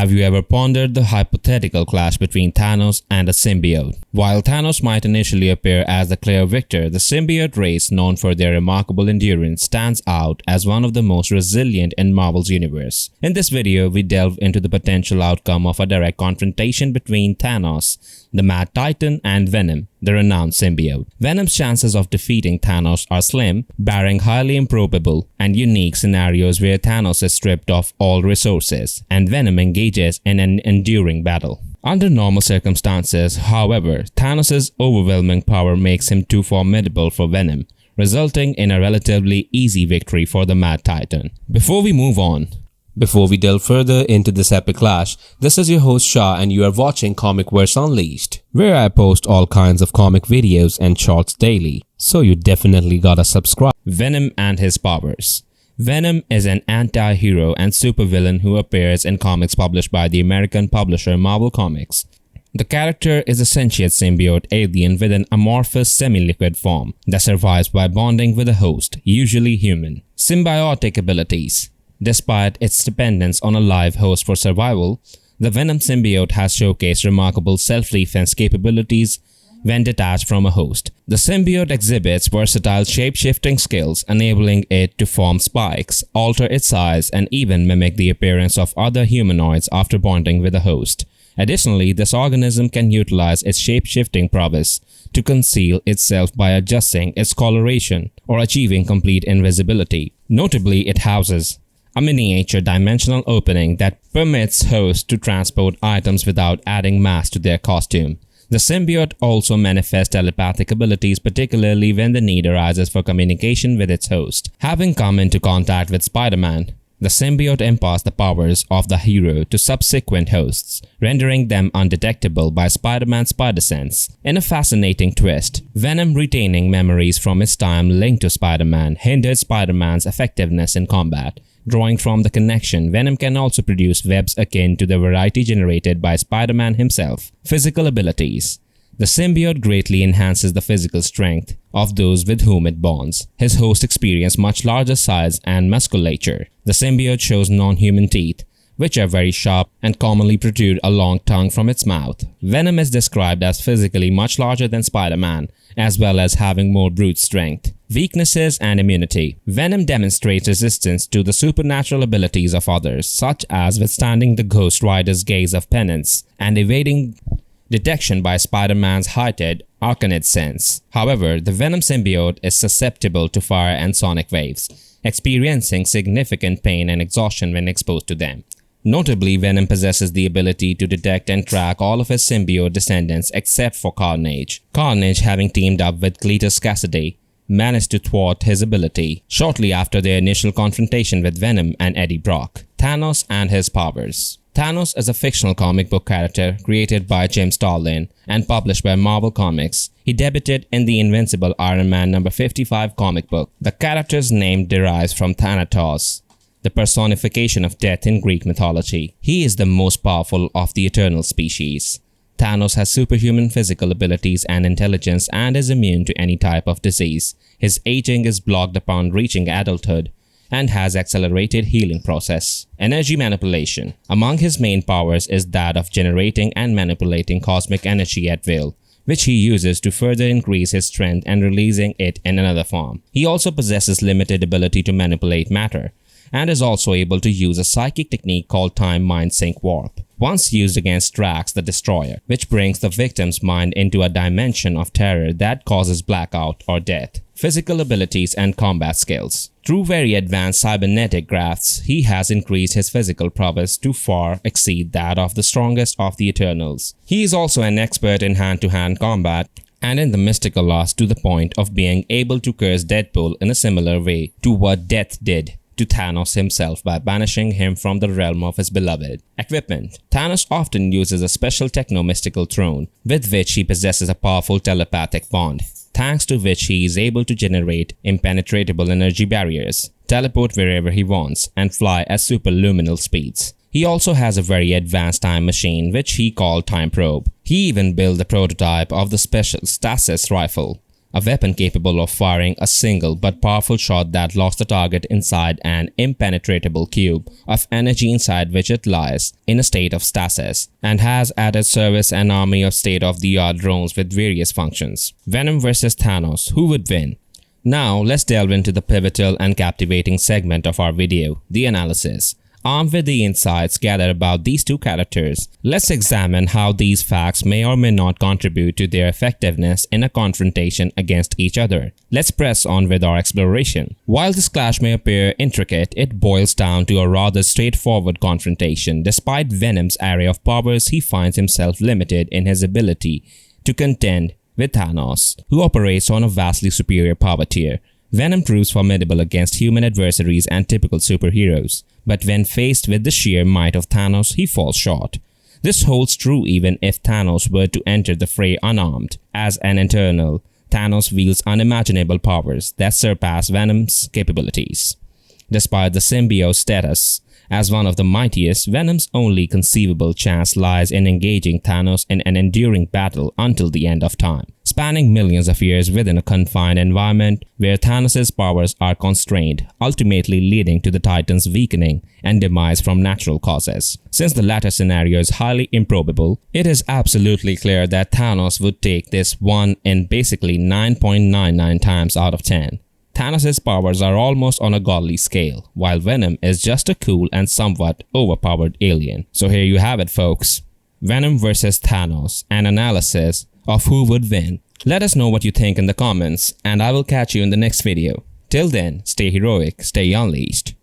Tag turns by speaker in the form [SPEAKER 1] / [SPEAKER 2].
[SPEAKER 1] Have you ever pondered the hypothetical clash between Thanos and a symbiote? While Thanos might initially appear as the clear victor, the symbiote race, known for their remarkable endurance, stands out as one of the most resilient in Marvel's universe. In this video, we delve into the potential outcome of a direct confrontation between Thanos, the Mad Titan, and Venom, the renowned symbiote. Venom's chances of defeating Thanos are slim, barring highly improbable and unique scenarios where Thanos is stripped of all resources, and Venom engages in an enduring battle. Under normal circumstances, however, Thanos' overwhelming power makes him too formidable for Venom, resulting in a relatively easy victory for the Mad Titan. Before we delve further into this epic clash, this is your host Shah and you are watching Comicverse Unleashed, where I post all kinds of comic videos and shorts daily, so you definitely gotta subscribe. Venom and his powers. Venom is an anti-hero and supervillain who appears in comics published by the American publisher Marvel Comics. The character is a sentient symbiote alien with an amorphous semi-liquid form that survives by bonding with a host, usually human. Symbiotic abilities. Despite its dependence on a live host for survival, the Venom symbiote has showcased remarkable self-defense capabilities when detached from a host. The symbiote exhibits versatile shape-shifting skills, enabling it to form spikes, alter its size, and even mimic the appearance of other humanoids after bonding with a host. Additionally, this organism can utilize its shape-shifting prowess to conceal itself by adjusting its coloration or achieving complete invisibility. Notably, it houses a miniature dimensional opening that permits hosts to transport items without adding mass to their costume. The symbiote also manifests telepathic abilities, particularly when the need arises for communication with its host. Having come into contact with Spider-Man, the symbiote imparts the powers of the hero to subsequent hosts, rendering them undetectable by Spider-Man's spider sense. In a fascinating twist, Venom retaining memories from his time linked to Spider-Man hindered Spider-Man's effectiveness in combat. Drawing from the connection, Venom can also produce webs akin to the variety generated by Spider-Man himself. Physical abilities. The symbiote greatly enhances the physical strength of those with whom it bonds. His hosts experience much larger size and musculature. The symbiote shows non-human teeth, which are very sharp and commonly protrude a long tongue from its mouth. Venom is described as physically much larger than Spider-Man, as well as having more brute strength. Weaknesses and immunity. Venom demonstrates resistance to the supernatural abilities of others, such as withstanding the Ghost Rider's gaze of penance and evading detection by Spider-Man's heightened arcanid sense. However, the Venom symbiote is susceptible to fire and sonic waves, experiencing significant pain and exhaustion when exposed to them. Notably, Venom possesses the ability to detect and track all of his symbiote descendants except for Carnage. Carnage, having teamed up with Cletus Cassidy, managed to thwart his ability shortly after their initial confrontation with Venom and Eddie Brock. Thanos and his powers. Thanos is a fictional comic book character created by Jim Starlin and published by Marvel Comics. He debuted in the Invincible Iron Man number 55 comic book. The character's name derives from Thanatos, the personification of death in Greek mythology. He is the most powerful of the eternal species. Thanos has superhuman physical abilities and intelligence and is immune to any type of disease. His aging is blocked upon reaching adulthood and has accelerated healing process. Energy manipulation. Among his main powers is that of generating and manipulating cosmic energy at will, which he uses to further increase his strength and releasing it in another form. He also possesses limited ability to manipulate matter, and is also able to use a psychic technique called Time Mind Sync Warp, once used against Drax the Destroyer, which brings the victim's mind into a dimension of terror that causes blackout or death. Physical abilities and combat skills. Through very advanced cybernetic grafts, he has increased his physical prowess to far exceed that of the strongest of the Eternals. He is also an expert in hand-to-hand combat and in the mystical arts, to the point of being able to curse Deadpool in a similar way to what Death did to Thanos himself by banishing him from the realm of his beloved. Equipment. Thanos often uses a special techno-mystical throne, with which he possesses a powerful telepathic bond, thanks to which he is able to generate impenetrable energy barriers, teleport wherever he wants, and fly at superluminal speeds. He also has a very advanced time machine, which he called Time Probe. He even built the prototype of the special stasis rifle, a weapon capable of firing a single but powerful shot that locks the target inside an impenetrable cube of energy inside which it lies in a state of stasis, and has at its service an army of state-of-the-art drones with various functions. Venom vs Thanos, who would win? Now let's delve into the pivotal and captivating segment of our video, the analysis. Armed with the insights gathered about these two characters, let's examine how these facts may or may not contribute to their effectiveness in a confrontation against each other. Let's press on with our exploration. While this clash may appear intricate, it boils down to a rather straightforward confrontation. Despite Venom's array of powers, he finds himself limited in his ability to contend with Thanos, who operates on a vastly superior power tier. Venom proves formidable against human adversaries and typical superheroes, but when faced with the sheer might of Thanos, he falls short. This holds true even if Thanos were to enter the fray unarmed. As an Eternal, Thanos wields unimaginable powers that surpass Venom's capabilities. Despite the symbiote's status as one of the mightiest, Venom's only conceivable chance lies in engaging Thanos in an enduring battle until the end of time, spanning millions of years within a confined environment where Thanos' powers are constrained, ultimately leading to the Titan's weakening and demise from natural causes. Since the latter scenario is highly improbable, it is absolutely clear that Thanos would take this one in basically 9.99 times out of 10. Thanos' powers are almost on a godly scale, while Venom is just a cool and somewhat overpowered alien. So here you have it, folks. Venom vs Thanos, an analysis of who would win. Let us know what you think in the comments, and I will catch you in the next video. Till then, stay heroic, stay unleashed.